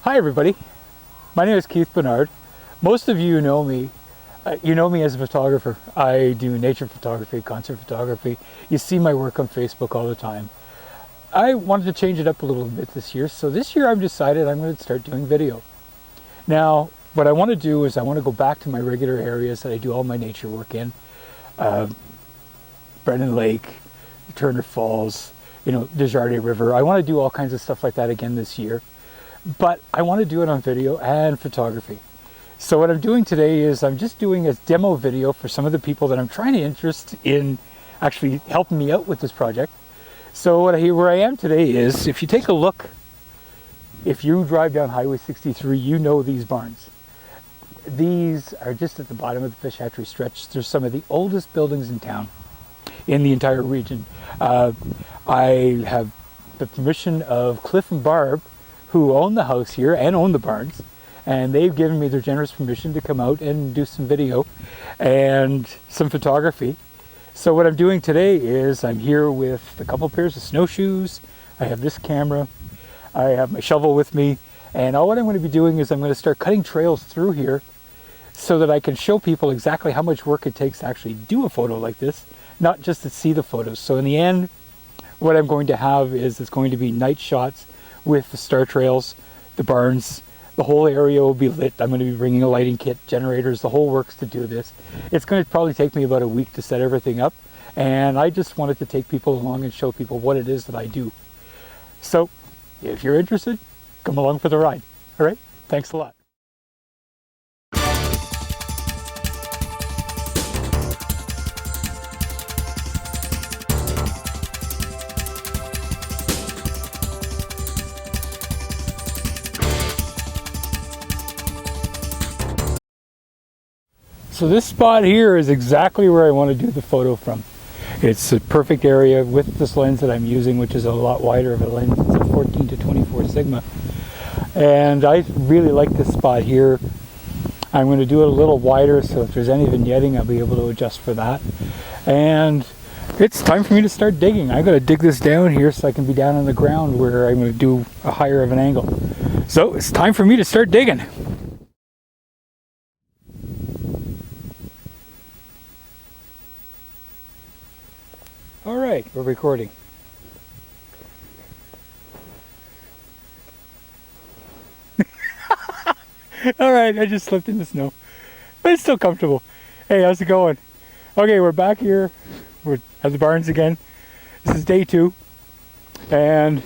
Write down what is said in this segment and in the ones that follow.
Hi everybody, my name is Keith Benard. Most of you know me. As a photographer. I do nature photography, concert photography. You see my work on Facebook all the time. I wanted to change it up a little bit this year, so this year I've decided I'm going to start doing video. Now, what I want to do is I want to go back to my regular areas that I do all my nature work in. Brennan Lake, Turner Falls, Desjardins River. I want to do all kinds of stuff like that again this year. But I want to do it on video and photography. So what I'm doing today is I'm just doing a demo video for some of the people that I'm trying to interest in actually helping me out with this project. So where I am today is, if you take a look, if you drive down Highway 63, you know these barns. These are just at the bottom of the fish hatchery stretch. They're some of the oldest buildings in town, in the entire region. I have the permission of Cliff and Barb, who own the house here and own the barns, and they've given me their generous permission to come out and do some video and some photography. So what I'm doing today is I'm here with a couple pairs of snowshoes. I have this camera, I have my shovel with me, and all what I'm going to be doing is I'm going to start cutting trails through here so that I can show people exactly how much work it takes to actually do a photo like this, not just to see the photos. So in the end, what I'm going to have is it's going to be night shots with the star trails, the barns. The whole area will be lit. I'm going to be bringing a lighting kit, generators, the whole works to do this. It's going to probably take me about a week to set everything up, and I just wanted to take people along and show people what it is that I do. So if you're interested, come along for the ride. All right, thanks a lot. So this spot here is exactly where I want to do the photo from. It's a perfect area with this lens that I'm using, which is a lot wider of a lens. It's a 14 to 24 Sigma. And I really like this spot here. I'm going to do it a little wider, so if there's any vignetting, I'll be able to adjust for that. And it's time for me to start digging. I'm going to dig this down here so I can be down on the ground where I'm going to do a higher of an angle. So it's time for me to start digging. All right, we're recording. All right, I just slipped in the snow, but it's still comfortable. Hey, how's it going? Okay, we're back here. We're at the barns again. This is day 2, and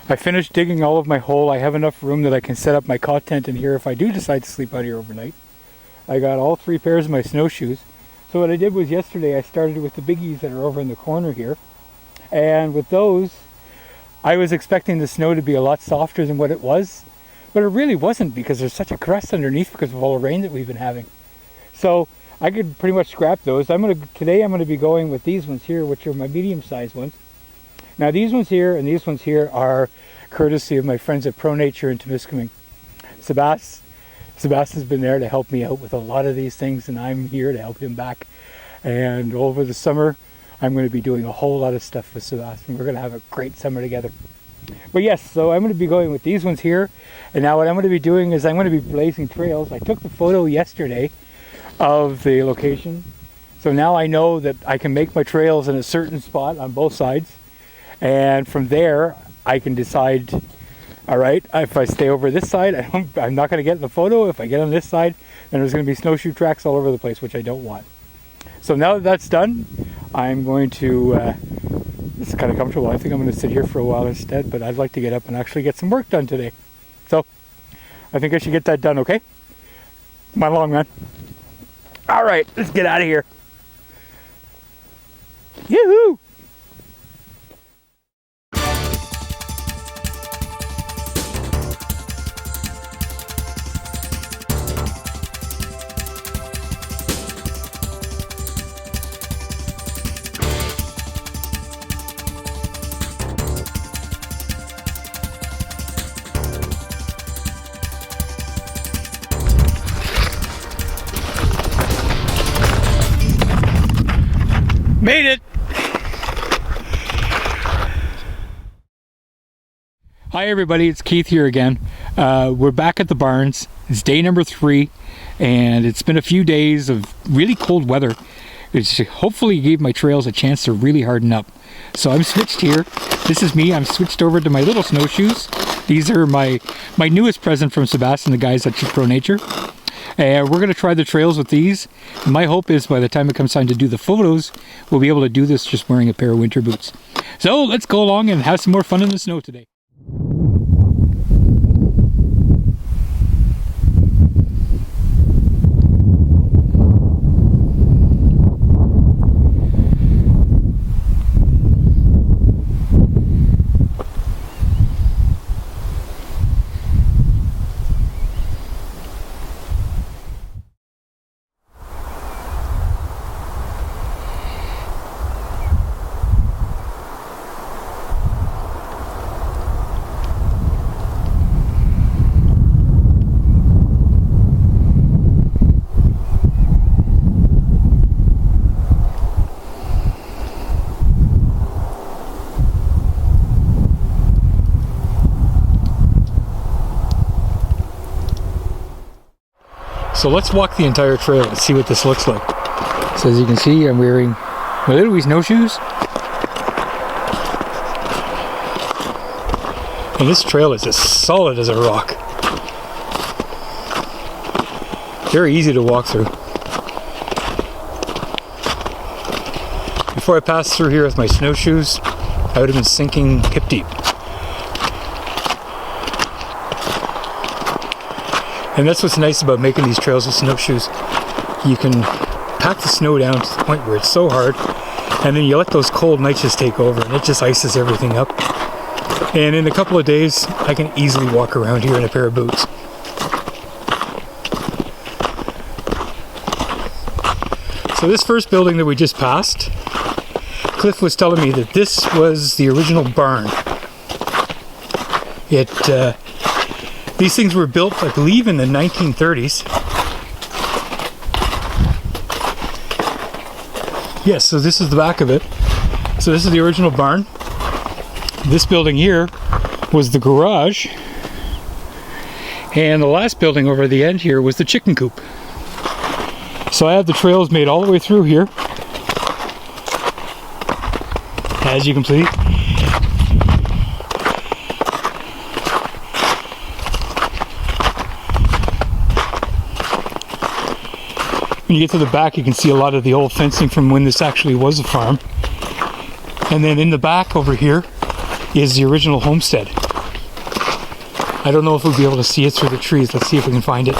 I finished digging all of my hole. I have enough room that I can set up my cot tent in here if I do decide to sleep out here overnight. I got all 3 pairs of my snowshoes. So what I did was yesterday I started with the biggies that are over in the corner here, and with those I was expecting the snow to be a lot softer than what it was, but it really wasn't because there's such a crust underneath because of all the rain that we've been having. So I could pretty much scrap those. Today I'm going to be going with these ones here, which are my medium-sized ones. Now these ones here and these ones here are courtesy of my friends at Pro Nature in Temiscaming. Sebastian's been there to help me out with a lot of these things, and I'm here to help him back. And over the summer, I'm going to be doing a whole lot of stuff with Sebastian. We're going to have a great summer together. But yes, so I'm going to be going with these ones here. And now what I'm going to be doing is I'm going to be blazing trails. I took the photo yesterday of the location. So now I know that I can make my trails in a certain spot on both sides. And from there, I can decide, all right, if I stay over this side, I'm not going to get in the photo. If I get on this side, then there's going to be snowshoe tracks all over the place, which I don't want. So now that that's done, I'm going to, it's kind of comfortable. I think I'm going to sit here for a while instead, but I'd like to get up and actually get some work done today. So I think I should get that done, okay? Come on along, man. All right, let's get out of here. Yoo-hoo! Made it! Hi everybody, it's Keith here again. We're back at the barns. It's day number 3, and it's been a few days of really cold weather, which hopefully gave my trails a chance to really harden up. So I'm switched here. This is me. I'm switched over to my little snowshoes. These are my newest present from Sebastian, the guys at Pro Nature. And we're going to try the trails with these. My hope is by the time it comes time to do the photos, we'll be able to do this just wearing a pair of winter boots. So let's go along and have some more fun in the snow today. So let's walk the entire trail and see what this looks like. So as you can see, I'm wearing my little wee snowshoes. And this trail is as solid as a rock. Very easy to walk through. Before I passed through here with my snowshoes, I would have been sinking hip deep. And that's what's nice about making these trails with snowshoes. You can pack the snow down to the point where it's so hard, and then you let those cold nights just take over, and it just ices everything up. And in a couple of days, I can easily walk around here in a pair of boots. So this first building that we just passed, Cliff was telling me that this was the original barn. These things were built, I believe, in the 1930s. Yes, so this is the back of it. So this is the original barn. This building here was the garage. And the last building over the end here was the chicken coop. So I have the trails made all the way through here, as you can see. When you get to the back, you can see a lot of the old fencing from when this actually was a farm. And then in the back over here is the original homestead. I don't know if we'll be able to see it through the trees. Let's see if we can find it.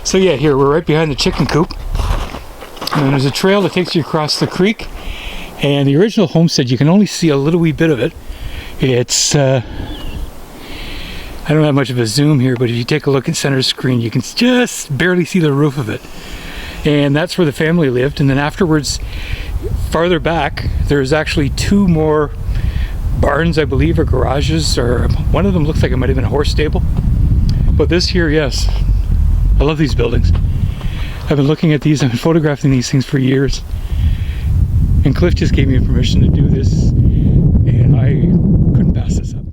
So yeah, here we're right behind the chicken coop, and then there's a trail that takes you across the creek. And the original homestead, you can only see a little wee bit of it. It's I don't have much of a zoom here, but if you take a look in center screen, you can just barely see the roof of it. And that's where the family lived. And then afterwards, farther back, there's actually 2 more barns, I believe, or garages, or one of them looks like it might have been a horse stable. But this here, yes. I love these buildings. I've been looking at these, I've been photographing these things for years. And Cliff just gave me permission to do this, and I couldn't pass this up.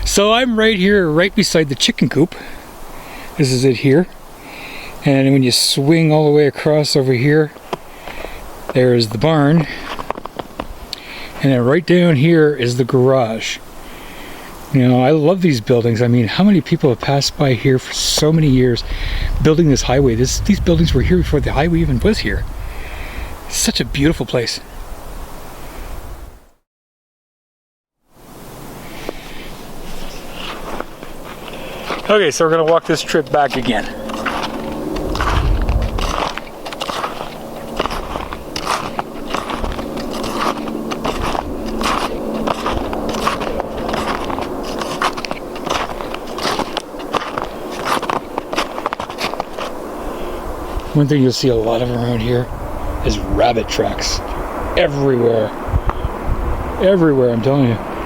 So I'm right here, right beside the chicken coop. This is it here. And when you swing all the way across over here, there's the barn. And then right down here is the garage. You know, I love these buildings. I mean, how many people have passed by here for so many years building this highway? These buildings were here before the highway even was here. It's such a beautiful place. Okay, so we're going to walk this trip back again. One thing you'll see a lot of around here is rabbit tracks. Everywhere. Everywhere, I'm telling you.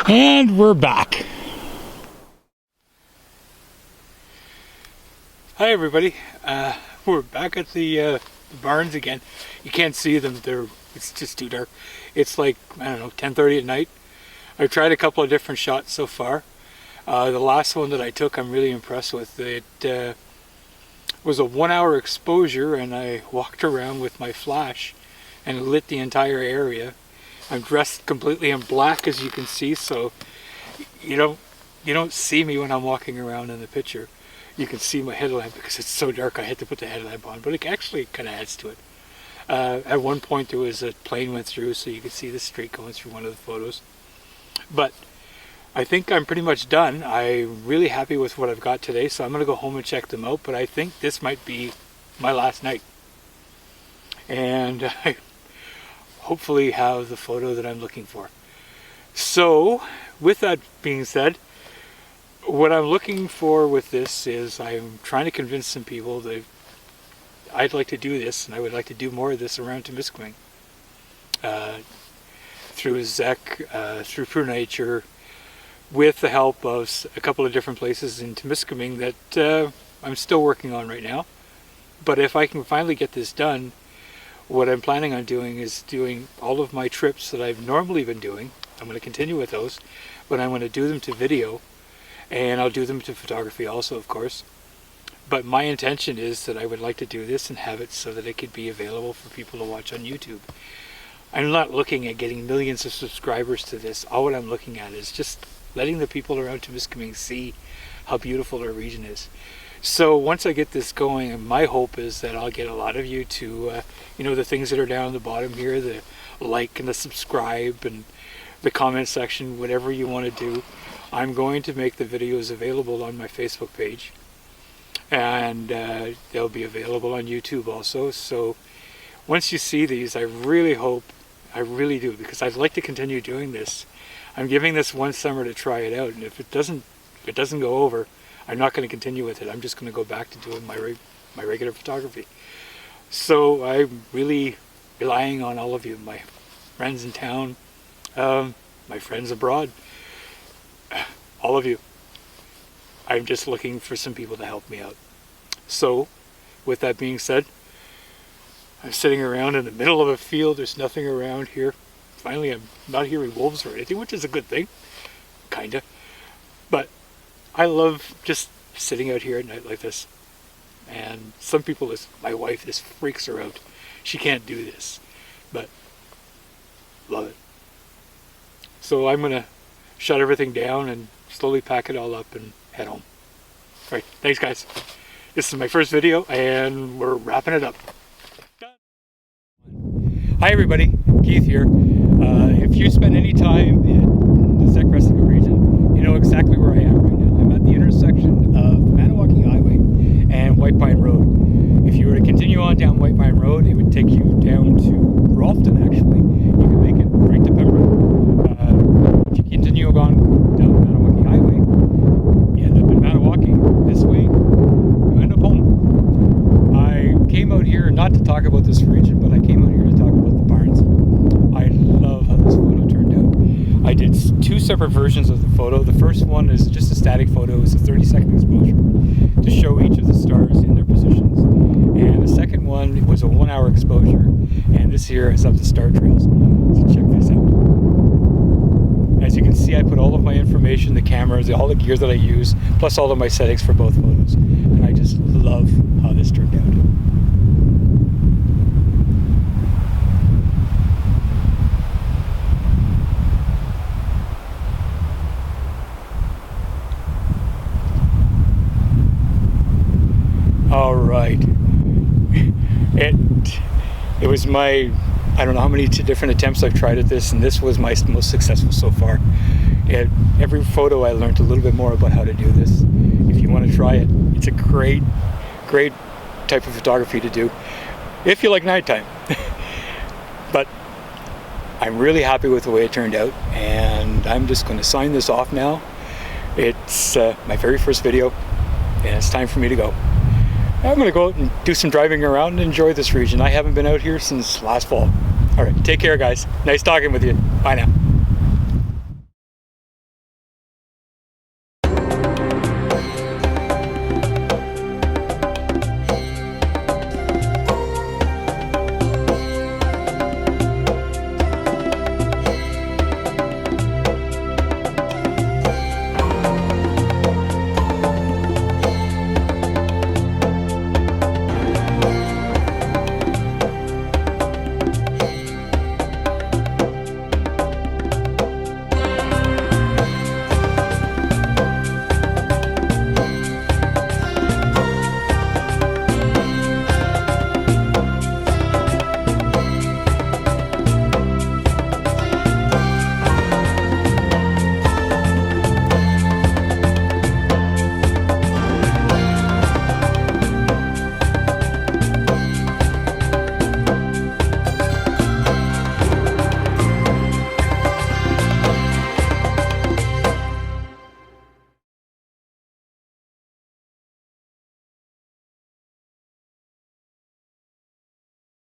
And we're back. Hi everybody, we're back at the barns again. You can't see them, it's just too dark. It's like, I don't know, 10:30 at night. I've tried a couple of different shots so far. The last one that I took I'm really impressed with. It was a 1 hour exposure and I walked around with my flash and lit the entire area. I'm dressed completely in black, as you can see, so you don't see me when I'm walking around in the picture. You can see my headlamp because it's so dark. I had to put the headlamp on, but it actually kind of adds to it. At one point there was a plane went through, so you could see the streak going through one of the photos. But I think I'm pretty much done. I'm really happy with what I've got today, so I'm going to go home and check them out, but I think this might be my last night. And I hopefully have the photo that I'm looking for. So, with that being said, what I'm looking for with this is I'm trying to convince some people that I'd like to do this, and I would like to do more of this around Temiscaming. Through ZEC, through True Nature, with the help of a couple of different places in Temiscaming that I'm still working on right now. But if I can finally get this done, what I'm planning on doing is doing all of my trips that I've normally been doing. I'm going to continue with those, but I'm going to do them to video. And I'll do them to photography also, of course. But my intention is that I would like to do this and have it so that it could be available for people to watch on YouTube. I'm not looking at getting millions of subscribers to this. All what I'm looking at is just letting the people around Temiscaming see how beautiful our region is. So once I get this going, my hope is that I'll get a lot of you to, the things that are down the bottom here, the like and the subscribe and the comment section, whatever you want to do. I'm going to make the videos available on my Facebook page, and they'll be available on YouTube also. So once you see these, I really hope, I really do, because I'd like to continue doing this. I'm giving this one summer to try it out, and if it doesn't go over, I'm not going to continue with it. I'm just going to go back to doing my regular photography. So I'm really relying on all of you, my friends in town, my friends abroad. All of you. I'm just looking for some people to help me out. So, with that being said, I'm sitting around in the middle of a field. There's nothing around here. Finally, I'm not hearing wolves or anything, which is a good thing. Kinda. But I love just sitting out here at night like this. And some people, my wife, this freaks her out. She can't do this. But, love it. So I'm going to shut everything down and slowly pack it all up and head home. All right, thanks guys. This is my first video and we're wrapping it up. Hi everybody, Keith here. If you spend any time in the ZEC Crescent region, you know exactly where I am right now. I'm at the intersection of Maniwaki Highway and White Pine Road. If you were to continue on down White Pine Road, it would take you down to Ralston actually. You can make it right to Pembroke. If you continue on down Maniwaki Highway, you end up in Maniwaki. This way, you end up home. I came out here not to talk about this region, but I came out here to talk about the barns. I love how this photo turned out. I did two separate versions of the photo. The first one is just a static photo. It's a 30-second exposure to show each of the stars in their positions. And the second one was a 1 hour exposure. And this here is of the star trails. So check this out. As you can see, I put all of my information, the cameras, all the gear that I use, plus all of my settings for both photos. And I just love how this turned out. All right. It was my, I don't know how many different attempts I've tried at this, and this was my most successful so far. Every photo I learned a little bit more about how to do this. If you want to try it, it's a great type of photography to do if you like nighttime. But I'm really happy with the way it turned out, and I'm just going to sign this off now. It's my very first video, and it's time for me to go. I'm going to go out and do some driving around and enjoy this region. I haven't been out here since last fall. All right, take care guys. Nice talking with you. Bye now.